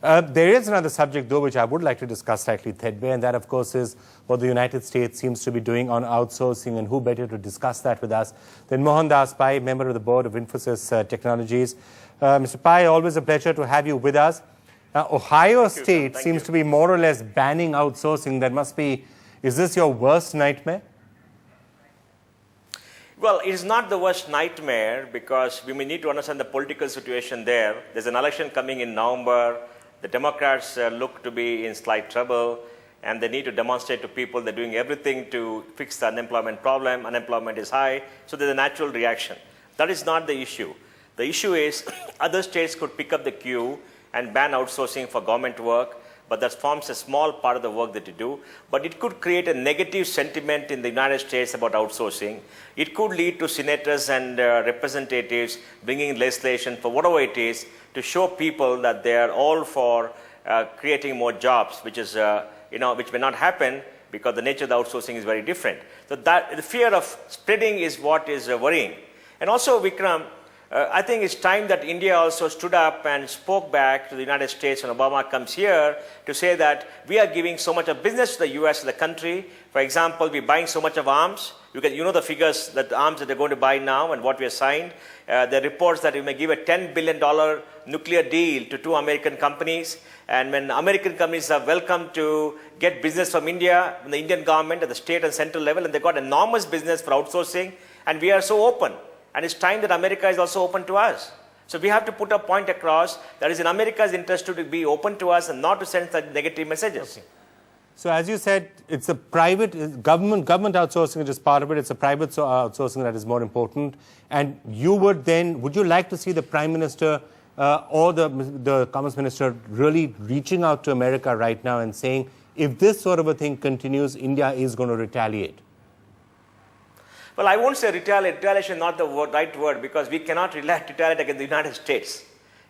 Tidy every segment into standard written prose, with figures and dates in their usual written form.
There is another subject, though, which I would like to discuss slightly, Thedbe, and that, of course, is what the United States seems to be doing on outsourcing, and who better to discuss that with us than Mohandas Pai, member of the board of Infosys Technologies. Mr. Pai, always a pleasure to have you with us. Ohio State seems to be more or less banning outsourcing. That must be, is this your worst nightmare? Well, it is not the worst nightmare because we may need to understand the political situation there. There's an election coming in November. The Democrats look to be in slight trouble, and they need to demonstrate to people they're doing everything to fix the unemployment problem. Unemployment is high, so there's a natural reaction. That is not the issue. The issue is other states could pick up the cue and ban outsourcing for government work, but that forms a small part of the work that you do. But it could create a negative sentiment in the United States about outsourcing. It could lead to senators and representatives bringing legislation for whatever it is to show people that they are all for creating more jobs, which is, which may not happen because the nature of the outsourcing is very different. So that the fear of spreading is what is worrying. And also, Vikram, I think it's time that India also stood up and spoke back to the United States when Obama comes here to say that we are giving so much of business to the US, the country. For example, we're buying so much of arms. You know the figures that the arms that they're going to buy now and what we have signed. The reports that we may give a $10 billion nuclear deal to 2 American companies. And when American companies are welcome to get business from India, from the Indian government at the state and central level, and they got enormous business for outsourcing, and we are so open. And it's time that America is also open to us. So we have to put a point across that is in America's interest to be open to us and not to send such negative messages. Okay. So as you said, it's a private, government outsourcing is just part of it. It's a private outsourcing that is more important. And you would you like to see the Prime Minister or the Commerce Minister really reaching out to America right now and saying, if this sort of a thing continues, India is going to retaliate? Well, I won't say retaliate. Retaliation is not the right word because we cannot retaliate against the United States.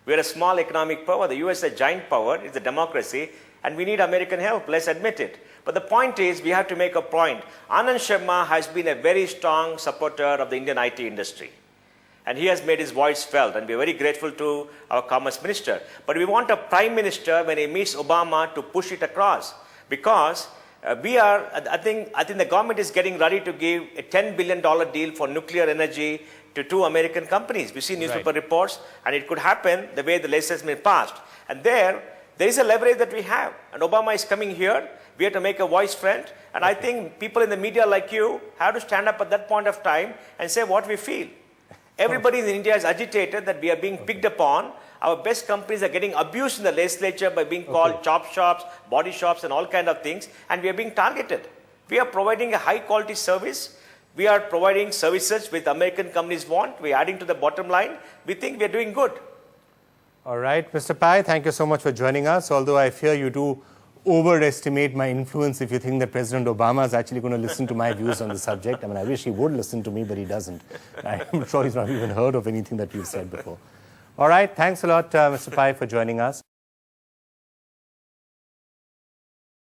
We are a small economic power. The US is a giant power. It's a democracy. And we need American help. Let's admit it. But the point is, we have to make a point. Anand Sharma has been a very strong supporter of the Indian IT industry. And he has made his voice felt. And we're very grateful to our Commerce Minister. But we want a Prime Minister, when he meets Obama, to push it across. Because I think the government is getting ready to give a $10 billion deal for nuclear energy to 2 American companies. We see newspaper reports, and it could happen the way the legislation is passed. And there is a leverage that we have. And Obama is coming here. We have to make a voice front. And I think people in the media like you have to stand up at that point of time and say what we feel. Everybody in India is agitated that we are being picked upon. Our best companies are getting abused in the legislature by being called chop shops, body shops, and all kinds of things, and we are being targeted. We are providing a high-quality service. We are providing services which American companies want. We are adding to the bottom line. We think we are doing good. All right, Mr. Pai, thank you so much for joining us, although I fear you do overestimate my influence if you think that President Obama is actually going to listen to my views on the subject. I mean, I wish he would listen to me, but he doesn't. I'm sure he's not even heard of anything that we've said before. All right, thanks a lot, Mr. Pai, for joining us.